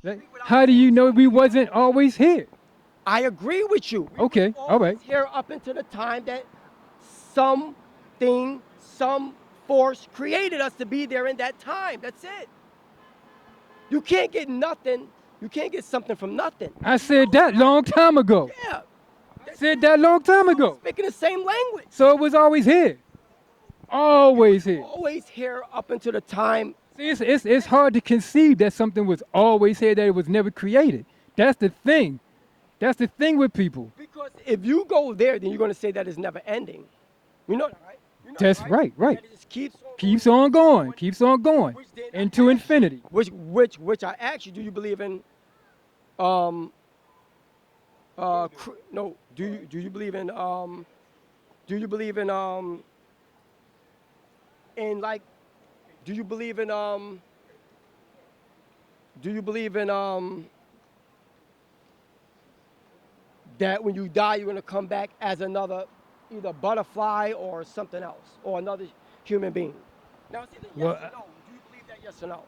Like, how do you know we wasn't always here? I agree with you. Okay, all right. Here up until the time that something, some force created us to be there in that time. That's it. You can't get nothing. You can't get something from nothing. I said that long time ago. Yeah. I said that long time ago. Speaking the same language. So it was always here. Always here. Always here up until the time. See, it's hard to conceive that something was always here, that it was never created. That's the thing. That's the thing with people. Because if you go there, then you're going to say that it's never ending. You know that, right? You know That's that, right, right. That it just Keeps on going, keeps on going into infinity. Which I asked you, do you believe in no, do you believe in like do you believe in that when you die you're gonna come back as another either butterfly or something else or another human being? Now it's either yes Well, or no. Do you believe that, yes or no?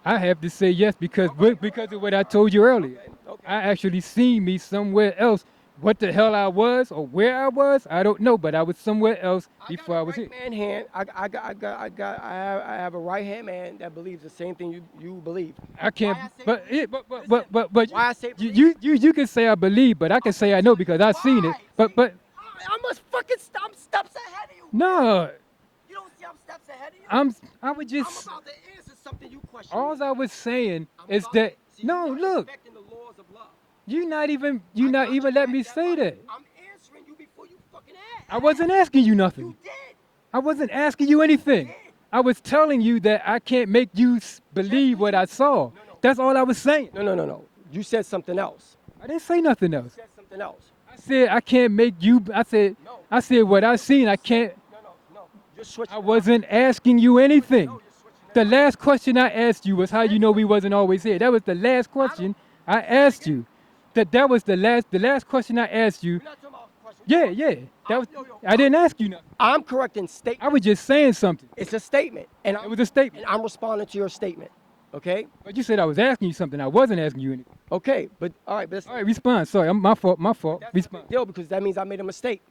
I have to say yes because because of what I told you earlier. Okay. I actually seen me somewhere else. What the hell I was or where I was, I don't know, but I was somewhere else before I was here. Man hand. I have a right hand man that believes the same thing you believe. I can't, Why I say but believe? it, but Why I say you can say I believe, but I can say I know because I seen it. Why? But I'm a fucking I'm steps ahead of you. no, You don't see I'm steps ahead of you. I would I'm just about to answer something you question. all I was saying I'm is about that to- see, no, you're not look, respecting the laws of love. you not I not got even you let right me there, say but that. I'm answering you before you fucking ask. I wasn't asking you nothing. You did. I wasn't asking you anything. I was telling you that I can't make you believe what I saw. That's all I was saying. No. You said something else. I didn't say nothing else. You said something else. I said I can't make you. No. I said what I seen. I can't. No. You're switching. I wasn't asking you anything. No, you're switching it The up. last question I asked you was how you know we wasn't always here. That was the last question I asked you. That was the last question I asked you. We're not talking about questions. Yeah. That was. I didn't ask you nothing. I'm correcting statement. I was just saying something. It's a statement, and It was a statement. and I'm responding to your statement. Okay. But you said I was asking you something. I wasn't asking you anything. Okay. But all right. But All right, respond. Sorry, my fault. My fault. that's a big Respond. deal because that means I made a mistake.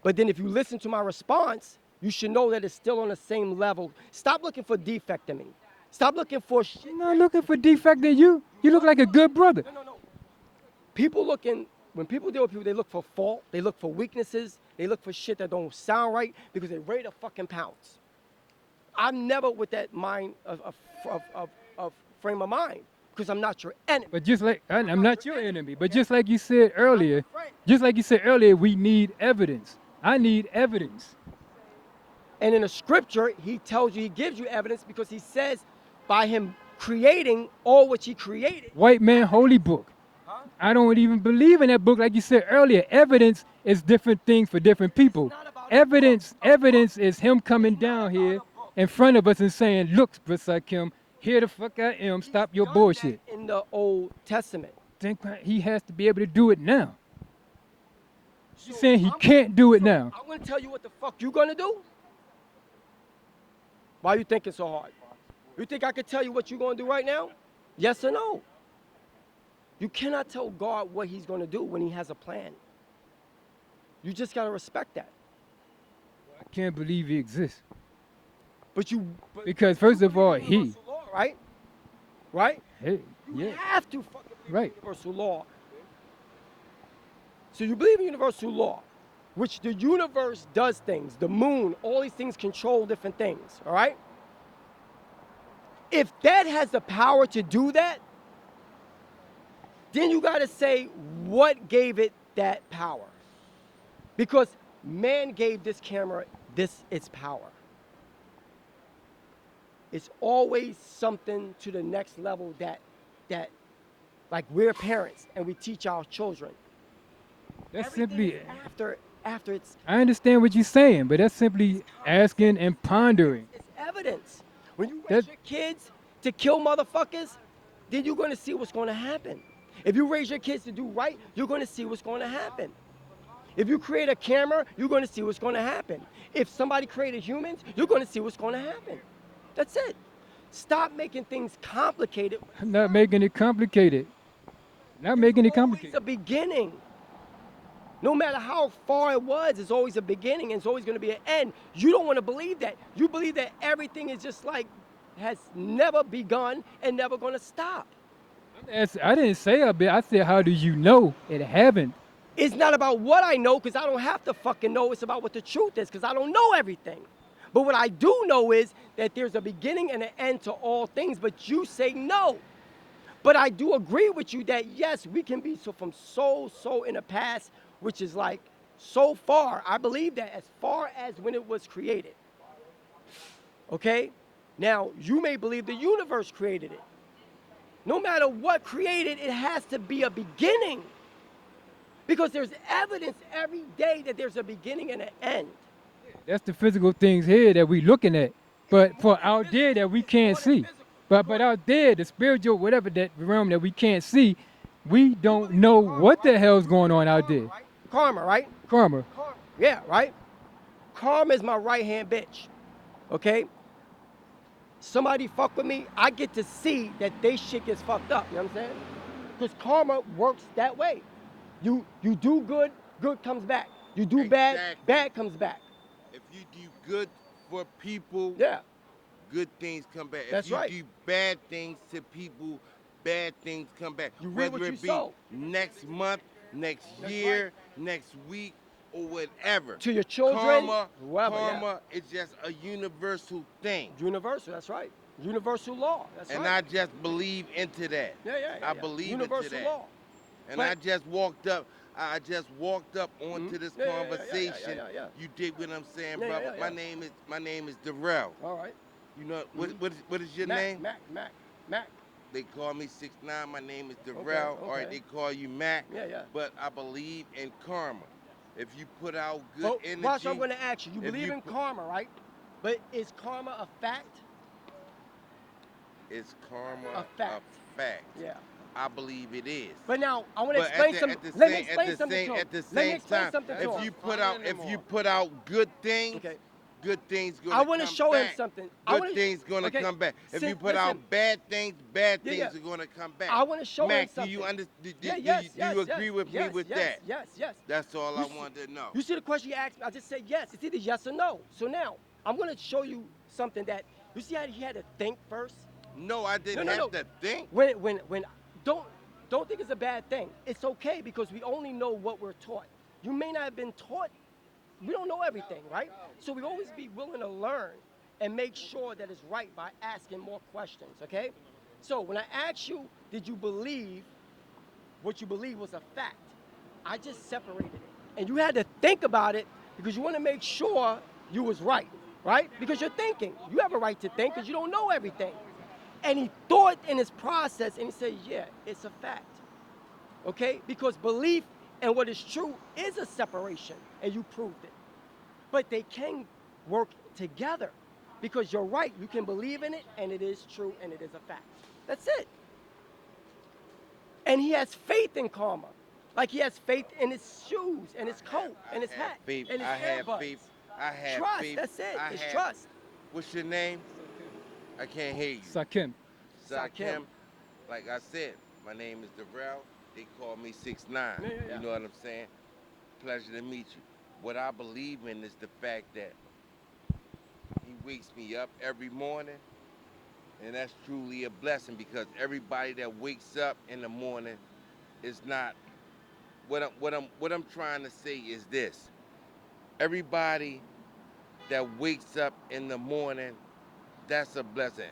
But then if you listen to my response, you should know that it's still on the same level. Stop looking for defect in me. Stop looking for shit. I'm not looking for defect in you. You look like a good brother. No. When people deal with people, they look for fault, they look for weaknesses, they look for shit that don't sound right because they're ready to fucking pounce. I'm never with that mind of frame of mind because I'm not your enemy. But just like I'm not your enemy, but just like you said earlier, we need evidence. I need evidence. And in the scripture, he tells you, he gives you evidence because he says by him creating all which he created. White man holy book. I don't even believe in that book, like you said earlier. Evidence is different things for different people. Evidence is him coming down here in front of us and saying, "Look, Rasakim, here the fuck I am. Stop your Done bullshit." that in the Old Testament. Think he has to be able to do it now. He's saying he can't do it now. I'm gonna tell you what the fuck you gonna do. Why you thinking so hard? You think I could tell you what you're gonna do right now? Yes or no? You cannot tell God what he's gonna do when he has a plan. You just gotta respect that. I can't believe he exists. But Because first of all, he. universal law, right? Right? Hey, You yeah. have to fucking believe Right. in universal law. So you believe in universal law, which the universe does things. The moon, all these things control different things, all right? If that has the power to do that, then you got to say what gave it that power. Because man gave this camera its power. It's always something to the next level that like we're parents and we teach our children. That's Everything simply. is after it's I understand what you're saying, but that's simply asking and pondering. it's evidence. When you raise That- your kids to kill motherfuckers, then you're going to see what's going to happen. If you raise your kids to do right, you're going to see what's going to happen. If you create a camera, you're going to see what's going to happen. If somebody created humans, you're going to see what's going to happen. That's it. Stop making things complicated. I'm not making it complicated. Not making it It's always complicated. a beginning. No matter how far it was, it's always a beginning and it's always going to be an end. You don't want to believe that. You believe that everything is just like has never begun and never going to stop. I didn't say a bit. I said, how do you know it haven't? It's not about what I know because I don't have to fucking know. It's about what the truth is because I don't know everything. But what I do know is that there's a beginning and an end to all things, but you say no. But I do agree with you that yes, we can be so in the past, which is like so far. I believe that as far as when it was created. Okay? Now, you may believe the universe created it. No matter what created, it has to be a beginning. Because there's evidence every day that there's a beginning and an end. That's the physical things here that we looking at. But for out there that we can't see. But out there, the spiritual, whatever that realm that we can't see, we don't know what the hell's going on out there. Karma, right? Karma. Yeah, right? Karma is my right-hand bitch. Okay? Somebody fuck with me, I get to see that they shit gets fucked up. You know what I'm saying? Because karma works that way. You do good, good comes back. You do bad, Exactly. bad comes back. If you do good for people, Yeah. good things come back. That's if you right. do bad things to people, bad things come back. You reap Whether what it you be sow. next month, next That's year, next week, or whatever. To your children, Karma, whoever, yeah. karma is just a universal thing. Universal, that's right. Universal law, that's And right. I just believe into that. Yeah. I believe Universal into that. law. And But- I just walked up onto this Yeah, yeah, conversation. yeah. You dig what I'm saying, Yeah, brother? yeah. My name is Darrell. All right. You know what is your Mac, name? Mac. They call me 6ix9ine. My name is Darrell. All right, okay. they call you Mac. Yeah. But I believe in karma. If you put out good So, energy, watch, I'm going to ask you. You if believe you in put- karma, right? But is karma a fact? is karma A fact. fact? Yeah. I believe it is. But now I want to But explain at something. the Let me same- explain at the something same, to him. at the Let me same explain time, something to if him. you put out good things, Okay. good things gonna I want to come show back. him something. Good things gonna okay, come back. If you Sid, put listen, out bad things, bad Yeah, things yeah. are gonna come back. I want to show him Mac, something. do you understand? Yeah, Do yes, you agree with me yes, with yes, that? Yes. That's all You I see- wanted to know. You see the question you asked me? I just said yes. It's either yes or no. So now I'm going to show you something that you see how he had to think first. No, I didn't No. have to think. When don't think it's a bad thing. It's okay because we only know what we're taught. You may not have been taught. We don't know everything, right? So we always be willing to learn and make sure that it's right by asking more questions, okay? So when I asked you, did you believe what you believe was a fact? I just separated it. And you had to think about it because you want to make sure you was right? Because you're thinking. You have a right to think because you don't know everything. And he thought in his process and he said, yeah, it's a fact. Okay? Because belief and what is true is a separation, and you proved it. But they can work together because you're right. You can believe in it, and it is true, and it is a fact. That's it. And he has faith in karma. Like he has faith in his shoes, and his coat, and his hat, Faith. and his I have earbuds. faith. I have Trust, faith. that's it. I It's have- trust. What's your name? I can't hear you. Sakim. Sakim. Like I said, my name is Darrell. They call me 6ix9ine. Yeah. You know what I'm saying? Pleasure to meet you. What I believe in is the fact that he wakes me up every morning, and that's truly a blessing because everybody that wakes up in the morning is not. What I'm trying to say is this: everybody that wakes up in the morning, that's a blessing.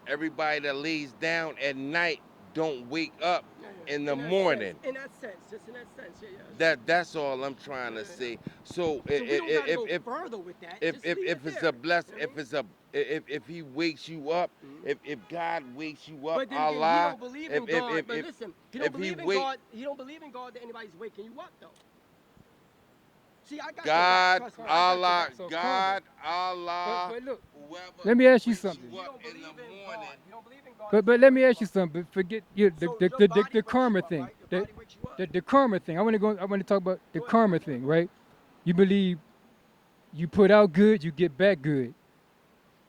Everybody that lays down at night don't wake up in the In that morning. sense, in that sense, just in that sense, yeah. That's all I'm trying to say. So So we don't gotta go if further with that. if Just leave it it's there. a blessing, You know what I mean? if he wakes you up, if God wakes you up, But then Allah, again, he don't believe in if- God. if- But if- listen, he if don't he believe in wake- God. He don't believe in God that anybody's waking you up though. See, I got your God, back. Trust me, I got your Allah, back. So God, Allah, But look, whoever let me ask you wakes something. you You up don't in believe the in morning. God. You don't believe in God. But let me ask you something. Forget So your body the wakes karma you up, thing. right? Your body wakes you up. The karma thing. I want to talk about the Go ahead. karma thing, right? You believe you put out good, you get back good.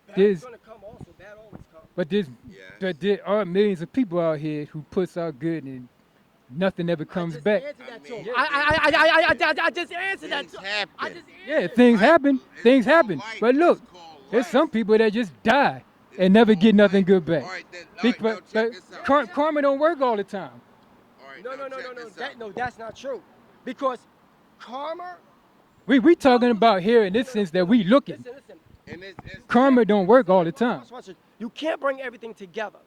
Bad's There's- gonna come also. Bad always But there are millions of people out here who puts out good and nothing ever comes back. I just answered that. Things to- I happen. just Yeah, answered. things Life happen. is Things called happen. life. But look, It's called there's life. some people that just die It's and never called get nothing life. good back. All right, then, all right, now But check this out. karma don't work all the time. All right, No, now no, no, check no, no. this out. No, that's not true. Because karma. We talking about here in this sense that we looking. Listen. And it's Karma don't work all the time. You can't bring everything together.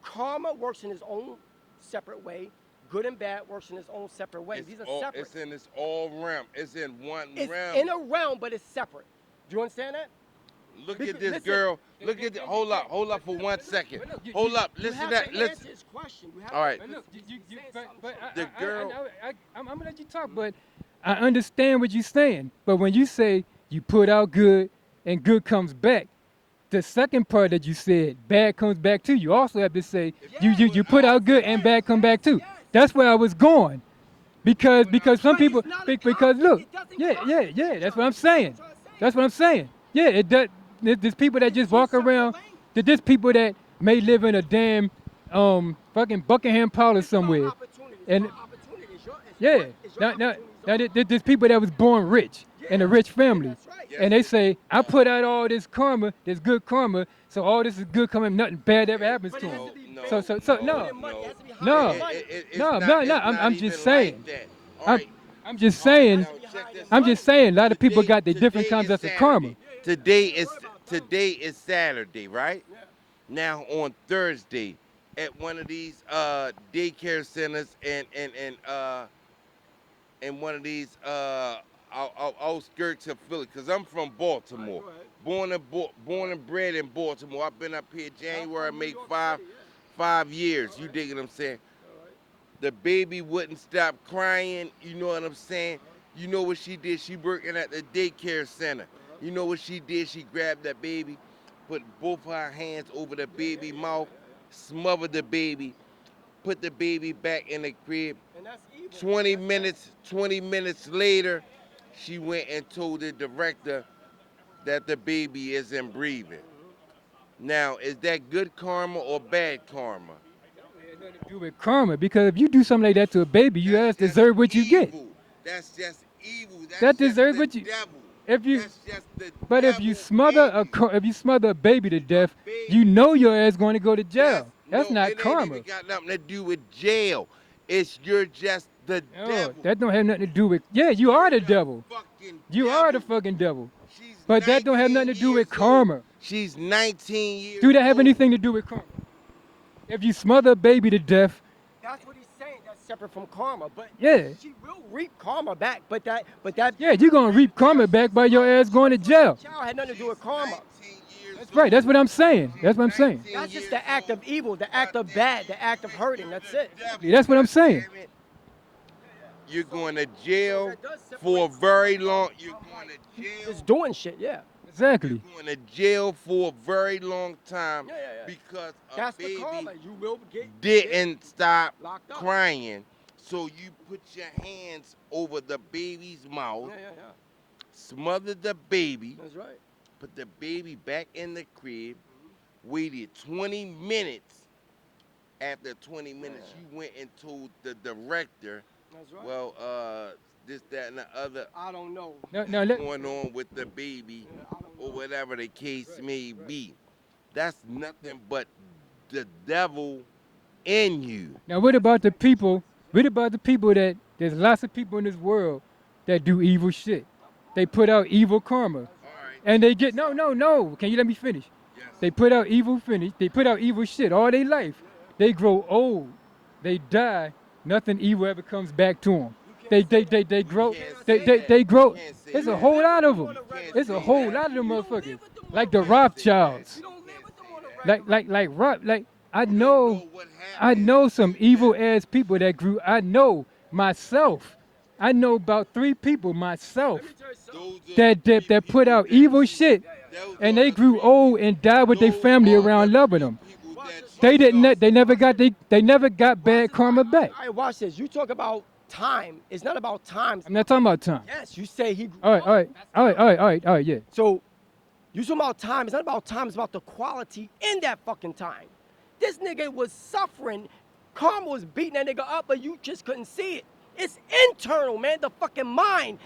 Karma works in its own separate way. Good and bad works in its own separate way. These are separate. It's in its all realm. It's in one It's realm. in a realm, but it's separate. Do you understand that? Look Because- at this listen. girl. Look at the, hold up for 1 second. But look, Hold up. You Listen have to that. to Listen. answer his question. You have All right. But look, The girl- I'm gonna let you talk, but I understand what you're saying. But when you say you put out good and good comes back, the second part that you said, bad comes back too. You also have to say you put out good and bad come back too. That's where I was going, because some But people it's not a because cop. look, It doesn't yeah, cop. yeah, yeah. That's what I'm saying. That's what I'm saying. Yeah, it does. There's people that just walk around. There's people that may live in a damn fucking Buckingham Palace somewhere. And- Yeah. Now there's people that was born rich in a rich family. That's right. And they say, I put out all this karma, this good karma, so all this is good coming, nothing bad ever happens But to it has him. to be No, based So- on so- money. no. It has to be higher No. than money. It's No, not- no, it's no, not I'm just even saying. like that. All I'm, right. I'm just saying, Now, check this I'm out. just saying, a lot of people got their different Today kinds is of karma. Saturday. Today is Saturday, right? Now on Thursday, at one of these daycare centers and one of these outskirts of Philly, cause I'm from Baltimore, born and bred in Baltimore. I've been up here January, make 5 years. You dig what I'm saying? The baby wouldn't stop crying. You know what I'm saying? You know what she did? She working at the daycare center. You know what she did? She grabbed that baby, put both her hands over the baby mouth, smothered the baby, put the baby back in the crib. And that's evil. 20 minutes later, she went and told the director that the baby isn't breathing. Now, is that good karma or bad karma? Do with karma, because if you do something like that to a baby, you That's ask deserve what you get. evil. That's just evil. That's That just deserves the what you- devil. If you, That's just the but if you devil smother in you. if you smother a baby to death, baby. you know your ass going to go to jail. That's no, not it karma. ain't even got nothing to do with jail. You're just the No, devil. that don't have nothing to do with. Yeah, you are the devil. Fucking You are the devil. fucking devil. She's But that don't have 19 nothing to do with years old. karma. She's 19 years Do that have old. anything to do with karma? If you smother a baby to death, That's what he's saying. That's separate from karma. But Yeah. she will reap karma back. But that yeah, you're gonna reap karma back by your ass going to jail. child had nothing to do with karma. 19 years That's right. That's old. what I'm saying. That's what I'm saying. 19 That's just years the act of old. evil, the act of bad, the act of hurting. That's it. Yeah, that's what I'm saying. Damn it. You're going to jail that does separate for a very long. You're going to jail. Just doing shit, yeah. Exactly. You're going to jail for a very long time Yeah. because a That's the baby karma. You will get didn't stop locked up. crying. So you put your hands over the baby's mouth, Yeah. smother the baby, That's right. put the baby back in the crib, waited 20 minutes. After 20 minutes, you went and told the director, That's right. well, this, that, and the other I don't know. Now let, going on with the baby Yeah, I don't or know. whatever the case Right, may right. be. That's nothing but the devil in you. now what about the people? What about the people that there's lots of people in this world that do evil shit. They put out evil karma, All right. and they get no. Can you let me finish? Yes. They put out evil finish. They put out evil shit all their life. They grow old. They die. Nothing evil ever comes back to them. They grow. They grow. Can't say There's a that. whole lot of them. Can't There's say a whole that. lot of them You don't motherfuckers. live with them on Like a the regular- Rothschilds. You don't live with them on a regular- Like I know what I happened. know some evil ass people that grew. I know myself. I know about 3 people myself Let me tell you something. Those are the that put out evil shit, those and are they the grew people- old and died with their those family are around the loving them. people that They you didn't. trust. They never got bad karma back. All right, watch this. You talk about time. It's not about time. I'm not talking about time. Yes, you say he grew All right. up. Yeah. So You talking about time. It's not about time. It's about the quality in that fucking time. This nigga was suffering. Karma was beating that nigga up, but you just couldn't see it. It's internal, man. The fucking mind.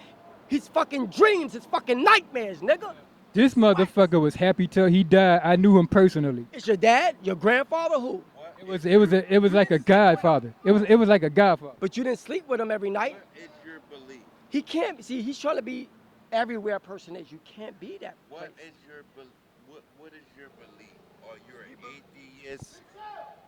His fucking dreams, his fucking nightmares, nigga. This motherfucker was happy till he died. I knew him personally. It's your dad, your grandfather, who? It was like a godfather. It was like a godfather. But you didn't sleep with him every night. What is your belief? He can't, see, he's trying to be everywhere a person is. You can't be that What place. is your what is your belief? Are you an atheist?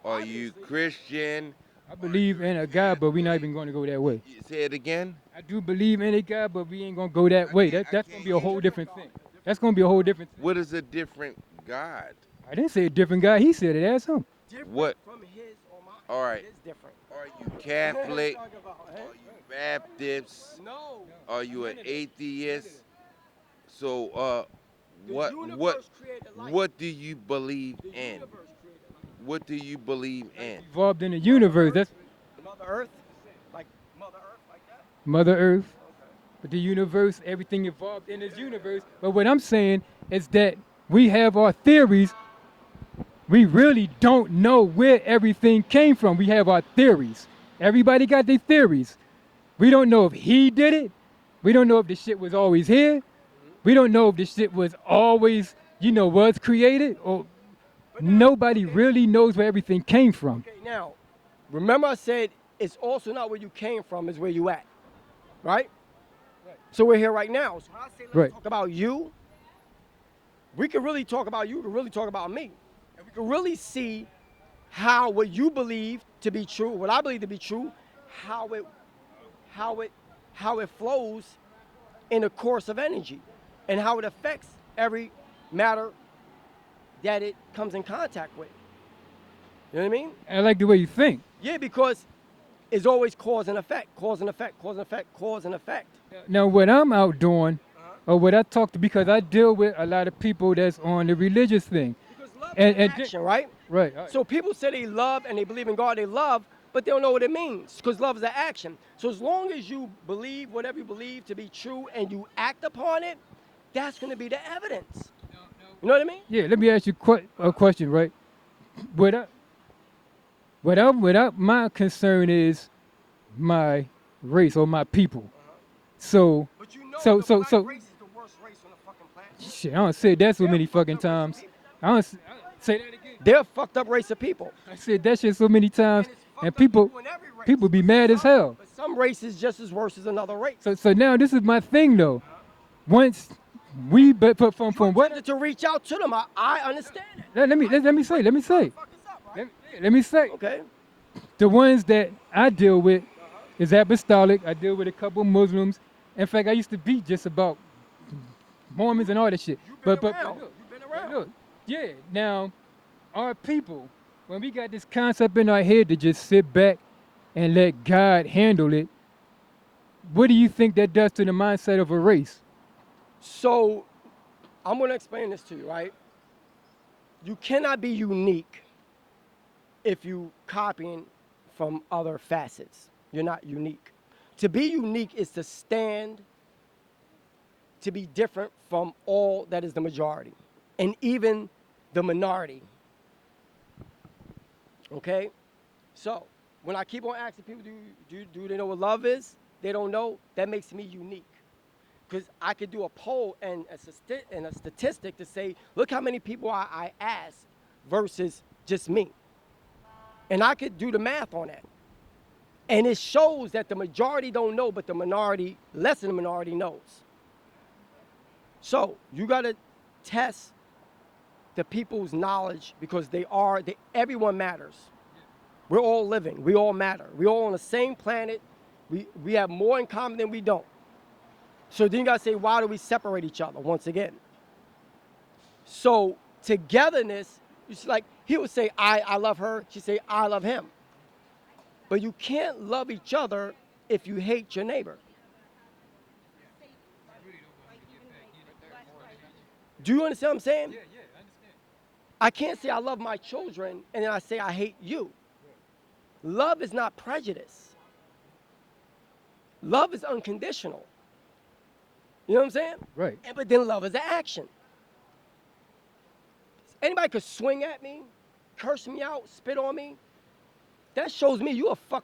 Are you Christian? I believe in a God, but we're not even going to go that way. You say it again. I do believe in a God, but we ain't going to go that way. That's going to be a whole different thing. That's going to be a whole different thing. What is a different God? I didn't say a different God. He said it. Ask him. Different What? from his or mine. All right. It's different. Are you Catholic? Are you Baptist? No. Are you an atheist? So, The what universe created life. what do you believe The in? universe created life. What do you believe in? Evolved in the universe. That's Mother Earth? Like Mother Earth, like that? Mother Earth. But the universe, everything evolved in this universe. But what I'm saying is that we have our theories. We really don't know where everything came from. We have our theories. Everybody got their theories. We don't know if he did it. We don't know if the shit was always here. We don't know if the shit was always, was created. Or nobody really knows where everything came from. Okay, now, remember I said it's also not where you came from, it's where you at. Right? So we're here right now. So when I say let's Right. talk about you, we can really talk about you, we can really talk about me. And we can really see how what you believe to be true, what I believe to be true, how it flows in the course of energy and how it affects every matter that it comes in contact with. You know what I mean? I like the way you think. Yeah, because it's always cause and effect, cause and effect, cause and effect, cause and effect. Now, what I'm out doing, or what I talk to, because I deal with a lot of people that's on the religious thing. Because love And- is and action, right? Right. So people say they love and they believe in God, they love, but they don't know what it means because love is an action. So as long as you believe whatever you believe to be true and you act upon it, that's going to be the evidence. You know what I mean? Yeah, let me ask you a question, right? My concern is my race or my people. So, But you know So- the so- black so- race is the worst race on the fucking planet. shit, I don't say that so many fucking times. I don't say that again. They're a fucked up race of people. I said that shit so many times, And it's fucked and up people in every race. people be mad as hell. But some races just as worse as another race. So now this is my thing though. Once we but from what Wanted to reach out to them. I understand it. let me say Fuck us up, right? let me say Okay. the ones that I deal with is apostolic. I deal with a couple Muslims. In fact, I used to be just about Mormons and all that shit. You've been But around. look, You've been around. look, yeah. Now, our people, when we got this concept in our head to just sit back and let God handle it, what do you think that does to the mindset of a race? So, I'm going to explain this to you, right? You cannot be unique if you copying from other facets. You're not unique. To be unique is to stand to be different from all that is the majority and even the minority. Okay? So, when I keep on asking people, do they know what love is? They don't know. That makes me unique. Because I could do a poll and a statistic to say, look how many people I asked versus just me. And I could do the math on that. And it shows that the majority don't know, but the minority, less than the minority knows. So you got to test the people's knowledge because everyone matters. We're all living. We all matter. We're all on the same planet. We have more in common than we don't. So then you got to say, why do we separate each other once again? So togetherness, it's like he would say, I love her. She'd say, I love him. But you can't love each other if you hate your neighbor. Do you understand what I'm saying? Yeah, I understand. I can't say I love my children and then I say I hate you. Love is not prejudice. Love is unconditional. You know what I'm saying? Right. But then love is an action. Anybody could swing at me, curse me out, spit on me. That shows me you a fucking